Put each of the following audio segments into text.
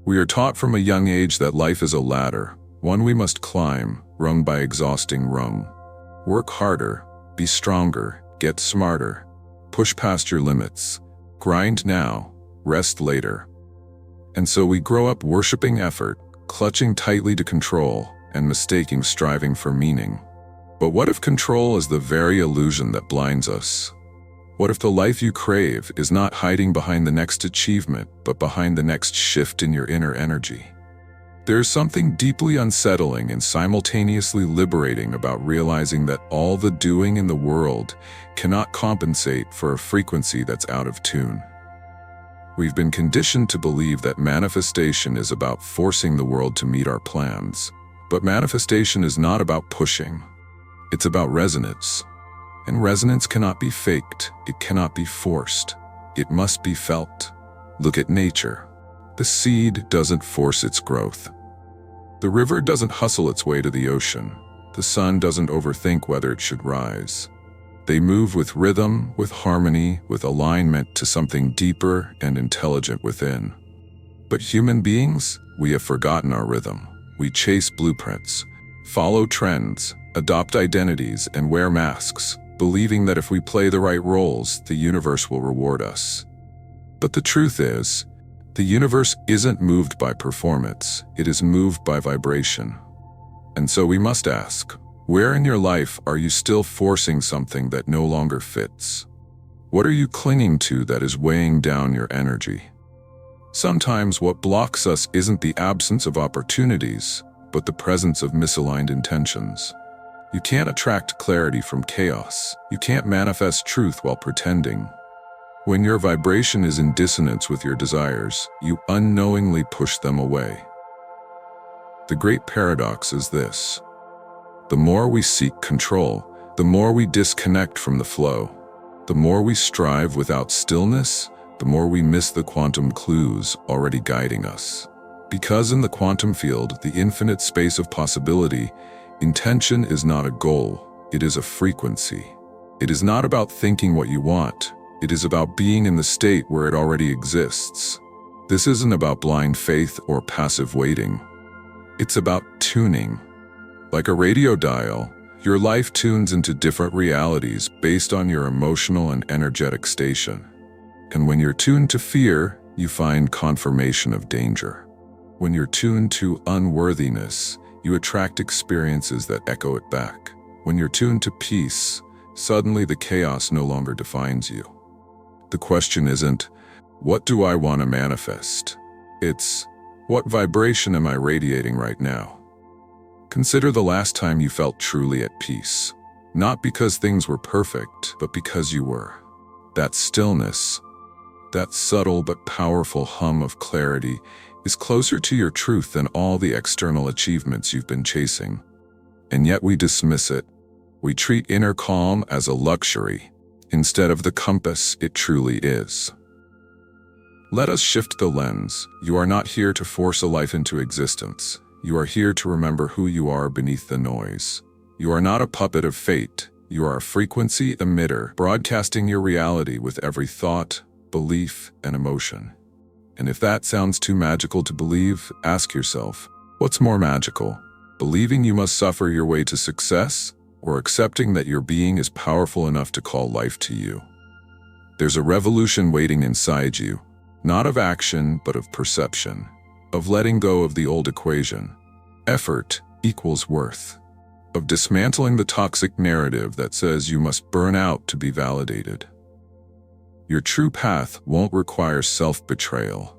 We are taught from a young age that life is a ladder, one we must climb, rung by exhausting rung. Work harder, be stronger, get smarter, push past your limits, grind now, rest later. And so we grow up worshiping effort, clutching tightly to control, and mistaking striving for meaning. But what if control is the very illusion that blinds us? What if the life you crave is not hiding behind the next achievement, but behind the next shift in your inner energy? There is something deeply unsettling and simultaneously liberating about realizing that all the doing in the world cannot compensate for a frequency that's out of tune. We've been conditioned to believe that manifestation is about forcing the world to meet our plans. But manifestation is not about pushing. It's about resonance. And resonance cannot be faked. It cannot be forced. It must be felt. Look at nature. The seed doesn't force its growth. The river doesn't hustle its way to the ocean. The sun doesn't overthink whether it should rise. They move with rhythm, with harmony, with alignment to something deeper and intelligent within. But human beings, we have forgotten our rhythm. We chase blueprints, follow trends, adopt identities, and wear masks, believing that if we play the right roles, the universe will reward us. But the truth is, the universe isn't moved by performance, it is moved by vibration. And so we must ask, where in your life are you still forcing something that no longer fits? What are you clinging to that is weighing down your energy? Sometimes what blocks us isn't the absence of opportunities, but the presence of misaligned intentions. You can't attract clarity from chaos. You can't manifest truth while pretending. When your vibration is in dissonance with your desires, you unknowingly push them away. The great paradox is this: the more we seek control, the more we disconnect from the flow. The more we strive without stillness, the more we miss the quantum clues already guiding us. Because in the quantum field, the infinite space of possibility, intention is not a goal, it is a frequency. It is not about thinking what you want, it is about being in the state where it already exists. This isn't about blind faith or passive waiting. It's about tuning. Like a radio dial, your life tunes into different realities based on your emotional and energetic station. And when you're tuned to fear, you find confirmation of danger. When you're tuned to unworthiness, you attract experiences that echo it back. When you're tuned to peace, suddenly the chaos no longer defines you. The question isn't, what do I want to manifest? It's, what vibration am I radiating right now? Consider the last time you felt truly at peace. Not because things were perfect, but because you were. That stillness, that subtle but powerful hum of clarity, is closer to your truth than all the external achievements you've been chasing. And yet we dismiss it. We treat inner calm as a luxury, instead of the compass it truly is. Let us shift the lens. You are not here to force a life into existence. You are here to remember who you are beneath the noise. You are not a puppet of fate. You are a frequency emitter, broadcasting your reality with every thought, belief, and emotion. And if that sounds too magical to believe, ask yourself, what's more magical? Believing you must suffer your way to success, or accepting that your being is powerful enough to call life to you? There's a revolution waiting inside you, not of action, but of perception, of letting go of the old equation. Effort equals worth, of dismantling the toxic narrative that says you must burn out to be validated. Your true path won't require self-betrayal.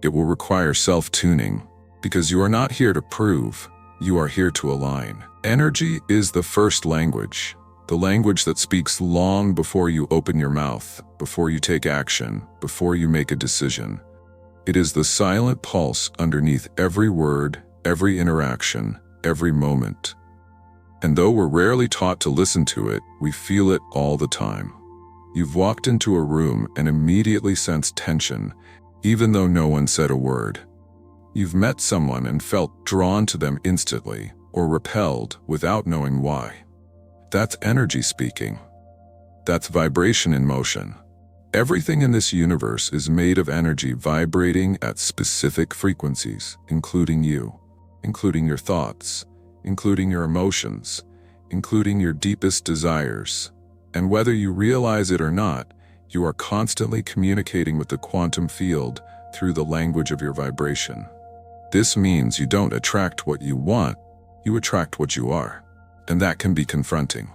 It will require self-tuning, because you are not here to prove, you are here to align. Energy is the first language, the language that speaks long before you open your mouth, before you take action, before you make a decision. It is the silent pulse underneath every word, every interaction, every moment. And though we're rarely taught to listen to it, we feel it all the time. You've walked into a room and immediately sensed tension, even though no one said a word. You've met someone and felt drawn to them instantly, or repelled without knowing why. That's energy speaking. That's vibration in motion. Everything in this universe is made of energy vibrating at specific frequencies, including you, including your thoughts, including your emotions, including your deepest desires. And whether you realize it or not, you are constantly communicating with the quantum field through the language of your vibration. This means you don't attract what you want, you attract what you are. And that can be confronting.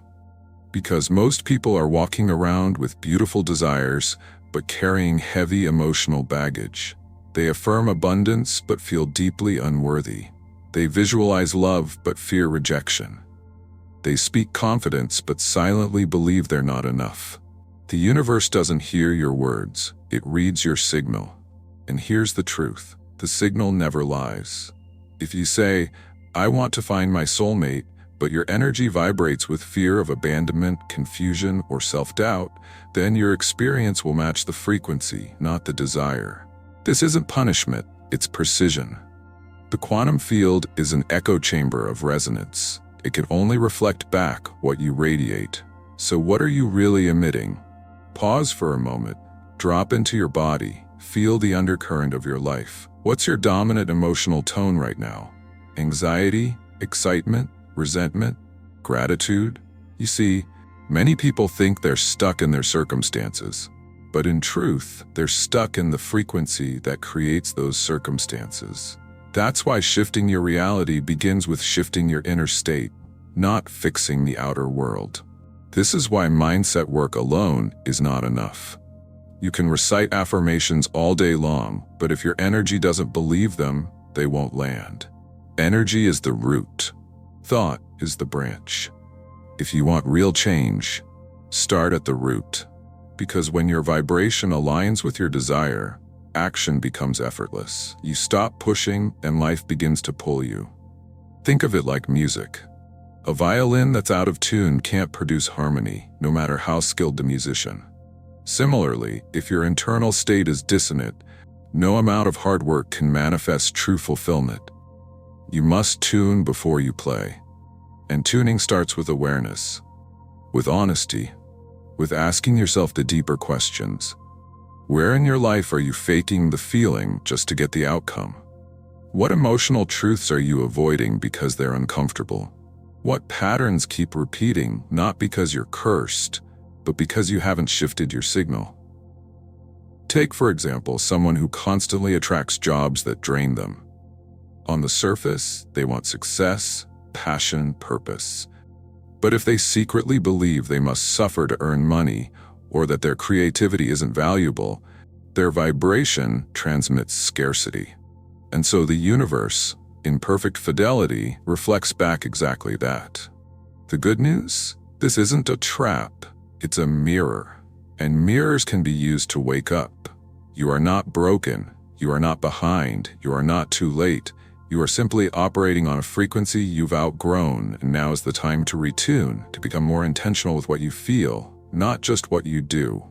Because most people are walking around with beautiful desires, but carrying heavy emotional baggage. They affirm abundance, but feel deeply unworthy. They visualize love, but fear rejection. They speak confidence, but silently believe they're not enough. The universe doesn't hear your words, it reads your signal. And here's the truth, the signal never lies. If you say, "I want to find my soulmate," but your energy vibrates with fear of abandonment, confusion, or self-doubt, then your experience will match the frequency, not the desire. This isn't punishment, it's precision. The quantum field is an echo chamber of resonance. It can only reflect back what you radiate. So what are you really emitting? Pause for a moment, drop into your body, feel the undercurrent of your life. What's your dominant emotional tone right now? Anxiety, excitement, resentment, gratitude? You see, many people think they're stuck in their circumstances, but in truth, they're stuck in the frequency that creates those circumstances. That's why shifting your reality begins with shifting your inner state, not fixing the outer world. This is why mindset work alone is not enough. You can recite affirmations all day long, but if your energy doesn't believe them, they won't land. Energy is the root. Thought is the branch. If you want real change, start at the root. Because when your vibration aligns with your desire, action becomes effortless. You stop pushing and life begins to pull you. Think of it like music. A violin that's out of tune can't produce harmony, no matter how skilled the musician. Similarly, if your internal state is dissonant, no amount of hard work can manifest true fulfillment. You must tune before you play. And tuning starts with awareness, with honesty, with asking yourself the deeper questions. Where in your life are you faking the feeling just to get the outcome? What emotional truths are you avoiding because they're uncomfortable? What patterns keep repeating, not because you're cursed, but because you haven't shifted your signal? Take, for example, someone who constantly attracts jobs that drain them. On the surface, they want success, passion, purpose. But if they secretly believe they must suffer to earn money, or that their creativity isn't valuable, their vibration transmits scarcity. And so the universe, in perfect fidelity, reflects back exactly that. The good news? This isn't a trap, it's a mirror. And mirrors can be used to wake up. You are not broken, you are not behind, you are not too late. You are simply operating on a frequency you've outgrown, and now is the time to retune, to become more intentional with what you feel, not just what you do.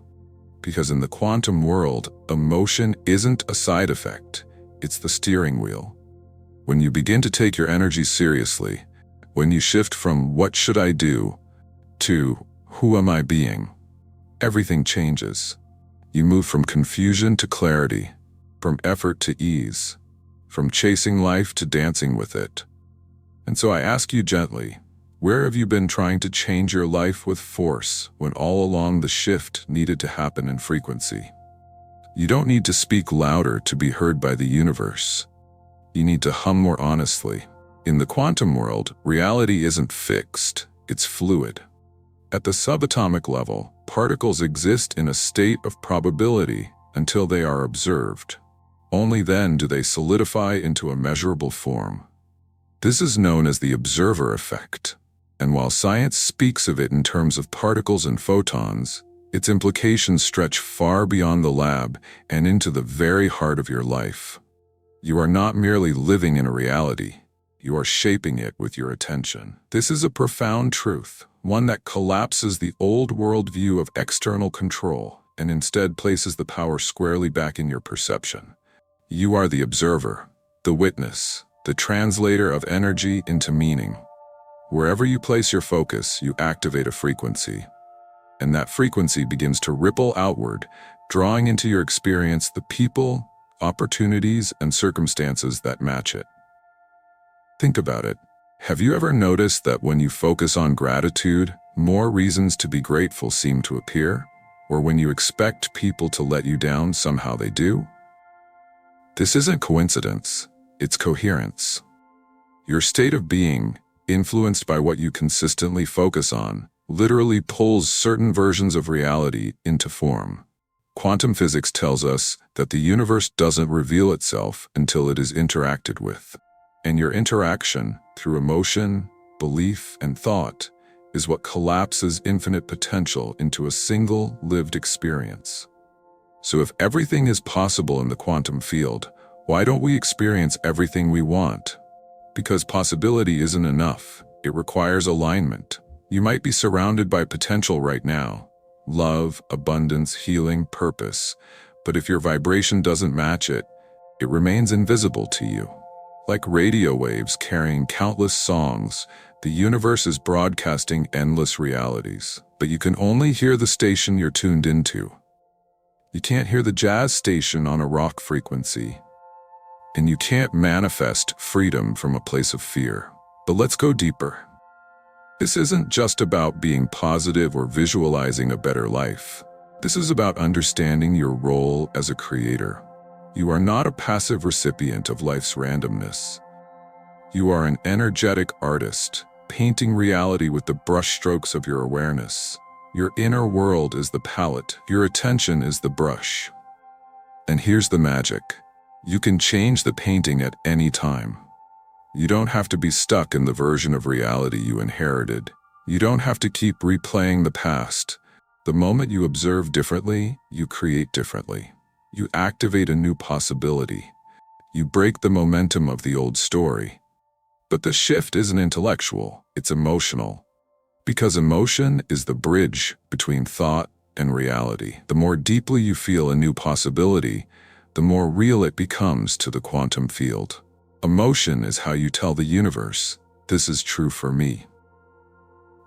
Because in the quantum world, emotion isn't a side effect, it's the steering wheel. When you begin to take your energy seriously, when you shift from "what should I do" to "who am I being," everything changes. You move from confusion to clarity, from effort to ease, from chasing life to dancing with it. And so I ask you gently, where have you been trying to change your life with force when all along the shift needed to happen in frequency? You don't need to speak louder to be heard by the universe. You need to hum more honestly. In the quantum world, reality isn't fixed, it's fluid. At the subatomic level, particles exist in a state of probability until they are observed. Only then do they solidify into a measurable form. This is known as the observer effect, and while science speaks of it in terms of particles and photons, its implications stretch far beyond the lab and into the very heart of your life. You are not merely living in a reality, you are shaping it with your attention. This is a profound truth, one that collapses the old worldview of external control and instead places the power squarely back in your perception. You are the observer, the witness, the translator of energy into meaning. Wherever you place your focus, you activate a frequency. And that frequency begins to ripple outward, drawing into your experience the people, opportunities, and circumstances that match it. Think about it. Have you ever noticed that when you focus on gratitude, more reasons to be grateful seem to appear? Or when you expect people to let you down, somehow they do? This isn't coincidence, it's coherence. Your state of being, influenced by what you consistently focus on, literally pulls certain versions of reality into form. Quantum physics tells us that the universe doesn't reveal itself until it is interacted with. And your interaction, through emotion, belief, and thought, is what collapses infinite potential into a single lived experience. So if everything is possible in the quantum field, why don't we experience everything we want? Because possibility isn't enough. It requires alignment. You might be surrounded by potential right now. Love, abundance, healing, purpose. But if your vibration doesn't match it, it remains invisible to you. Like radio waves carrying countless songs, the universe is broadcasting endless realities. But you can only hear the station you're tuned into. You can't hear the jazz station on a rock frequency. And you can't manifest freedom from a place of fear. But let's go deeper. This isn't just about being positive or visualizing a better life. This is about understanding your role as a creator. You are not a passive recipient of life's randomness. You are an energetic artist, painting reality with the brushstrokes of your awareness. Your inner world is the palette, your attention is the brush. And here's the magic. You can change the painting at any time. You don't have to be stuck in the version of reality you inherited. You don't have to keep replaying the past. The moment you observe differently, you create differently. You activate a new possibility. You break the momentum of the old story. But the shift isn't intellectual, it's emotional. Because emotion is the bridge between thought and reality. The more deeply you feel a new possibility, the more real it becomes to the quantum field. Emotion is how you tell the universe, this is true for me.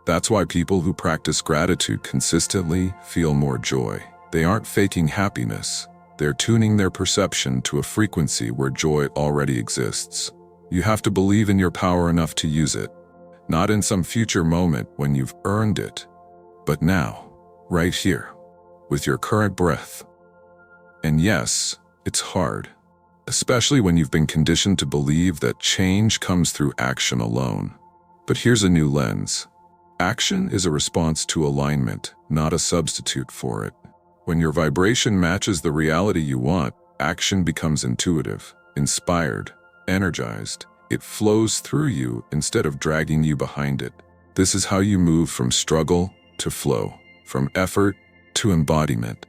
That's why people who practice gratitude consistently feel more joy. They aren't faking happiness. They're tuning their perception to a frequency where joy already exists. You have to believe in your power enough to use it. Not in some future moment when you've earned it, but now, right here, with your current breath. And yes, it's hard, especially when you've been conditioned to believe that change comes through action alone. But here's a new lens. Action is a response to alignment, not a substitute for it. When your vibration matches the reality you want, action becomes intuitive, inspired, energized. It flows through you instead of dragging you behind it. This is how you move from struggle to flow, from effort to embodiment.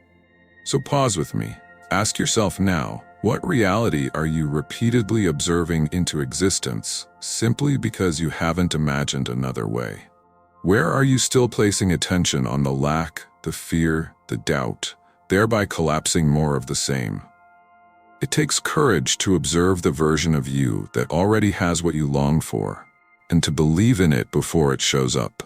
So pause with me. Ask yourself now, what reality are you repeatedly observing into existence simply because you haven't imagined another way? Where are you still placing attention on the lack, the fear, the doubt, thereby collapsing more of the same? It takes courage to observe the version of you that already has what you long for, and to believe in it before it shows up.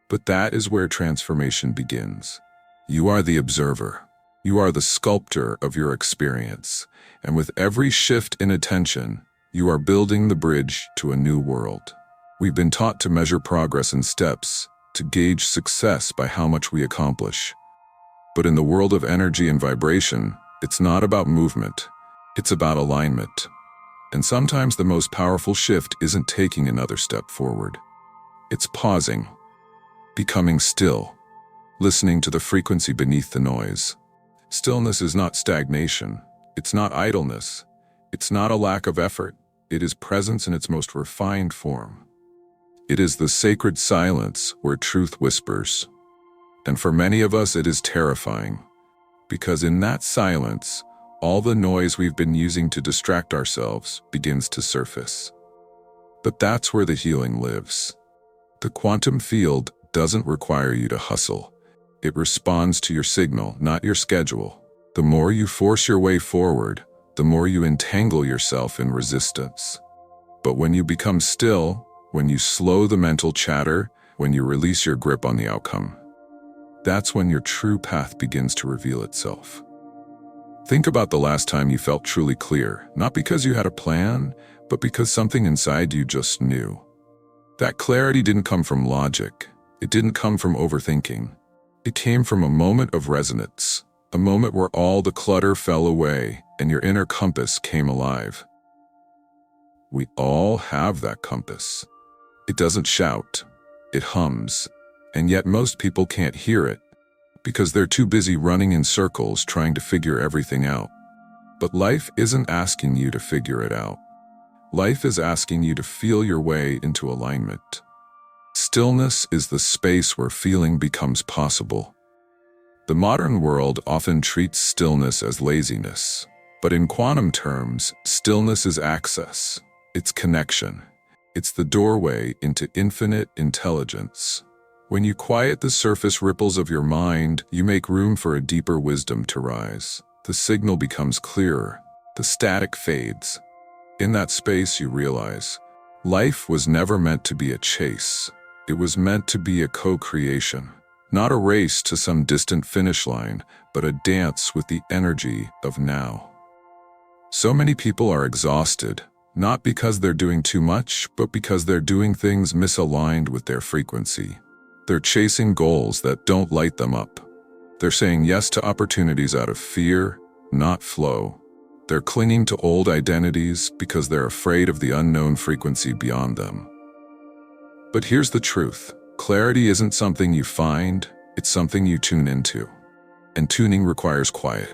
But that is where transformation begins. You are the observer. You are the sculptor of your experience, and with every shift in attention, you are building the bridge to a new world. We've been taught to measure progress in steps, to gauge success by how much we accomplish. But in the world of energy and vibration, it's not about movement, it's about alignment. And sometimes the most powerful shift isn't taking another step forward. It's pausing, becoming still, listening to the frequency beneath the noise. Stillness is not stagnation, it's not idleness, it's not a lack of effort, it is presence in its most refined form. It is the sacred silence where truth whispers. And for many of us it is terrifying. Because in that silence, all the noise we've been using to distract ourselves begins to surface. But that's where the healing lives. The quantum field doesn't require you to hustle. It responds to your signal, not your schedule. The more you force your way forward, the more you entangle yourself in resistance. But when you become still, when you slow the mental chatter, when you release your grip on the outcome, That's when your true path begins to reveal itself. Think about the last time you felt truly clear, not because you had a plan, but because something inside you just knew. That clarity didn't come from logic. It didn't come from overthinking. It came from a moment of resonance, a moment where all the clutter fell away and your inner compass came alive. We all have that compass. It doesn't shout, it hums, and yet most people can't hear it because they're too busy running in circles trying to figure everything out. But life isn't asking you to figure it out. Life is asking you to feel your way into alignment. Stillness is the space where feeling becomes possible. The modern world often treats stillness as laziness, but in quantum terms, stillness is access. It's connection. It's the doorway into infinite intelligence. When you quiet the surface ripples of your mind, you make room for a deeper wisdom to rise. The signal becomes clearer. The static fades. In that space, you realize, life was never meant to be a chase. It was meant to be a co-creation. Not a race to some distant finish line, but a dance with the energy of now. So many people are exhausted, not because they're doing too much, but because they're doing things misaligned with their frequency. They're chasing goals that don't light them up. They're saying yes to opportunities out of fear, not flow. They're clinging to old identities because they're afraid of the unknown frequency beyond them. But here's the truth. Clarity isn't something you find, it's something you tune into. And tuning requires quiet,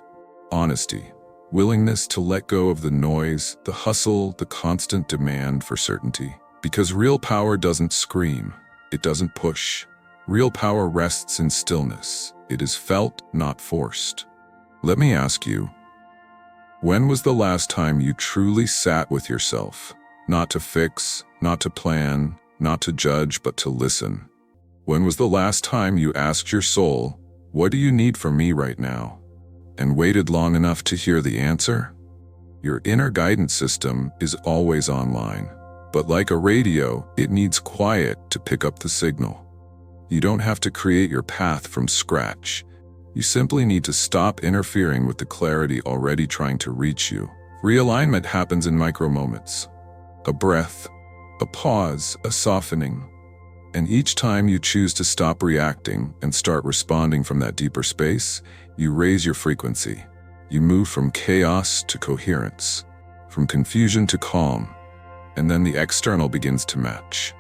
honesty, willingness to let go of the noise, the hustle, the constant demand for certainty. Because real power doesn't scream, it doesn't push. Real power rests in stillness. It is felt, not forced. Let me ask you, when was the last time you truly sat with yourself? Not to fix, not to plan, not to judge, but to listen. When was the last time you asked your soul, what do you need from me right now? And waited long enough to hear the answer? Your inner guidance system is always online, but like a radio, it needs quiet to pick up the signal. You don't have to create your path from scratch. You simply need to stop interfering with the clarity already trying to reach you. Realignment happens in micro moments. A breath, a pause, a softening. And each time you choose to stop reacting and start responding from that deeper space, you raise your frequency. You move from chaos to coherence, from confusion to calm, and then the external begins to match.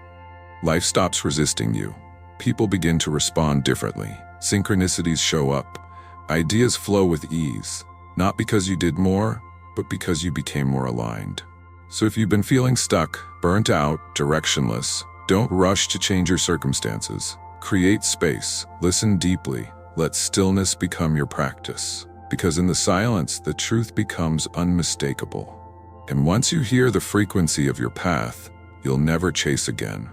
Life stops resisting you. People begin to respond differently. Synchronicities show up. Ideas flow with ease, not because you did more, but because you became more aligned. So if you've been feeling stuck, burnt out, directionless, don't rush to change your circumstances. Create space, listen deeply, let stillness become your practice. Because in the silence, the truth becomes unmistakable. And once you hear the frequency of your path, you'll never chase again.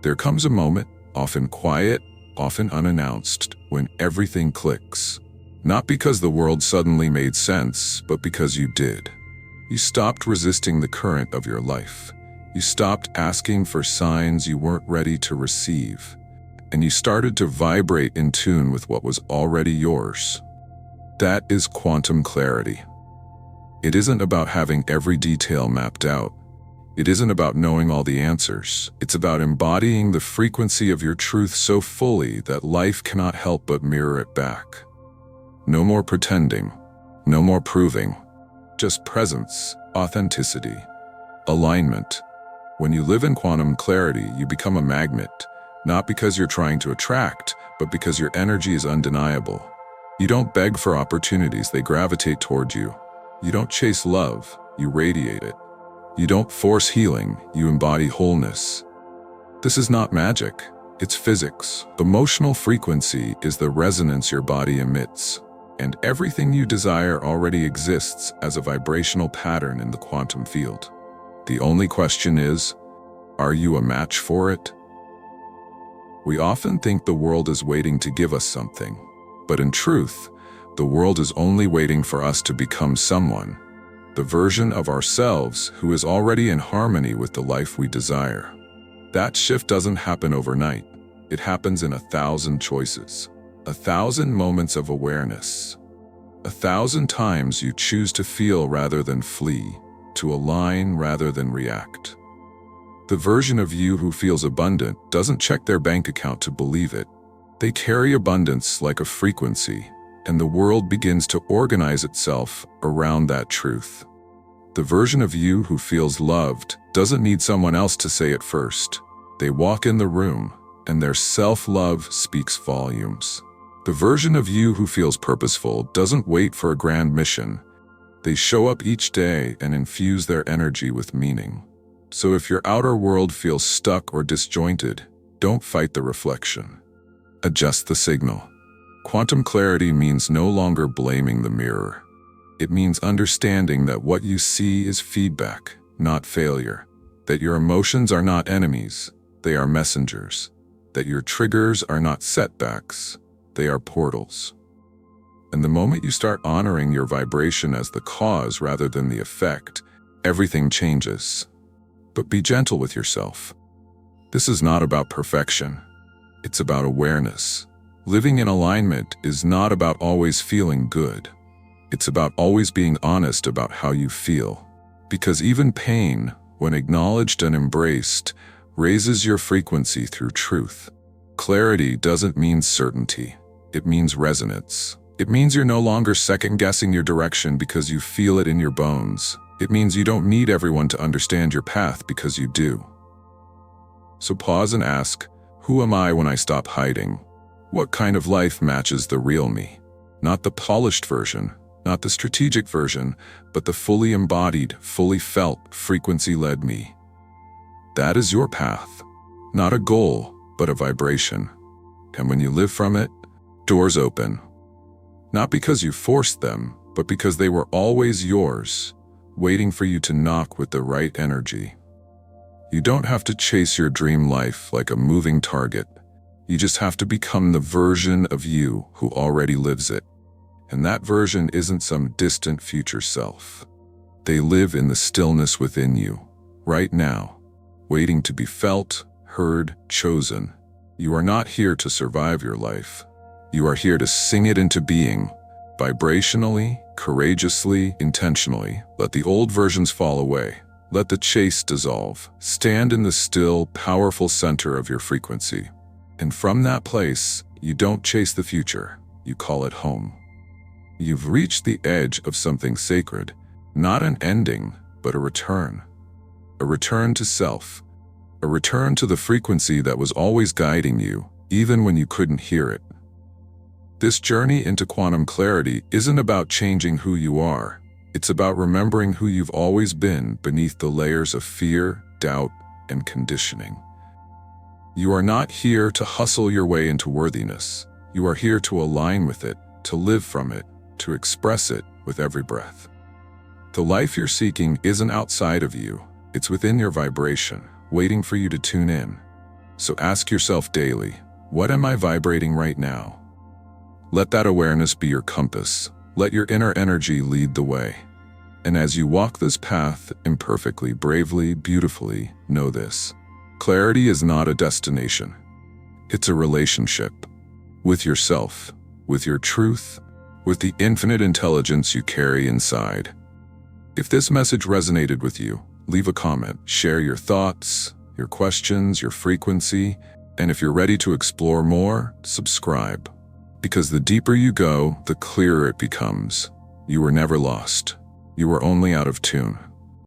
There comes a moment, often quiet, often unannounced, when everything clicks. Not because the world suddenly made sense, but because you did. You stopped resisting the current of your life. You stopped asking for signs you weren't ready to receive. And you started to vibrate in tune with what was already yours. That is quantum clarity. It isn't about having every detail mapped out. It isn't about knowing all the answers. It's about embodying the frequency of your truth so fully that life cannot help but mirror it back. No more pretending. No more proving. Just presence, authenticity, alignment. When you live in quantum clarity, you become a magnet, not because you're trying to attract, but because your energy is undeniable. You don't beg for opportunities, they gravitate toward you. You don't chase love, you radiate it. You don't force healing, you embody wholeness. This is not magic, it's physics. Emotional frequency is the resonance your body emits, and everything you desire already exists as a vibrational pattern in the quantum field. The only question is, are you a match for it? We often think the world is waiting to give us something, but in truth, the world is only waiting for us to become someone. The version of ourselves who is already in harmony with the life we desire. That shift doesn't happen overnight. It happens in 1,000 choices. 1,000 moments of awareness. 1,000 times you choose to feel rather than flee, to align rather than react. The version of you who feels abundant doesn't check their bank account to believe it. They carry abundance like a frequency, and the world begins to organize itself around that truth. The version of you who feels loved doesn't need someone else to say it first. They walk in the room, and their self-love speaks volumes. The version of you who feels purposeful doesn't wait for a grand mission. They show up each day and infuse their energy with meaning. So if your outer world feels stuck or disjointed, don't fight the reflection. Adjust the signal. Quantum clarity means no longer blaming the mirror. It means understanding that what you see is feedback, not failure. That your emotions are not enemies, they are messengers. That your triggers are not setbacks, they are portals. And the moment you start honoring your vibration as the cause rather than the effect, everything changes. But be gentle with yourself. This is not about perfection. It's about awareness. Living in alignment is not about always feeling good. It's about always being honest about how you feel. Because even pain, when acknowledged and embraced, raises your frequency through truth. Clarity doesn't mean certainty. It means resonance. It means you're no longer second-guessing your direction because you feel it in your bones. It means you don't need everyone to understand your path because you do. So pause and ask, who am I when I stop hiding? What kind of life matches the real me? Not the polished version, not the strategic version, but the fully embodied, fully felt, frequency-led me. That is your path. Not a goal, but a vibration. And when you live from it, doors open. Not because you forced them, but because they were always yours, waiting for you to knock with the right energy. You don't have to chase your dream life like a moving target. You just have to become the version of you who already lives it. And that version isn't some distant future self. They live in the stillness within you, right now, waiting to be felt, heard, chosen. You are not here to survive your life. You are here to sing it into being, vibrationally, courageously, intentionally. Let the old versions fall away. Let the chase dissolve. Stand in the still, powerful center of your frequency. And from that place, you don't chase the future. You call it home. You've reached the edge of something sacred, not an ending, but a return. A return to self. A return to the frequency that was always guiding you, even when you couldn't hear it. This journey into quantum clarity isn't about changing who you are. It's about remembering who you've always been beneath the layers of fear, doubt, and conditioning. You are not here to hustle your way into worthiness. You are here to align with it, to live from it, to express it with every breath. The life you're seeking isn't outside of you. It's within your vibration, waiting for you to tune in. So ask yourself daily, what am I vibrating right now? Let that awareness be your compass. Let your inner energy lead the way. And as you walk this path imperfectly, bravely, beautifully, know this. Clarity is not a destination. It's a relationship. With yourself, with your truth, with the infinite intelligence you carry inside. If this message resonated with you, leave a comment, share your thoughts, your questions, your frequency, and if you're ready to explore more, subscribe. Because the deeper you go, the clearer it becomes. You were never lost. You were only out of tune.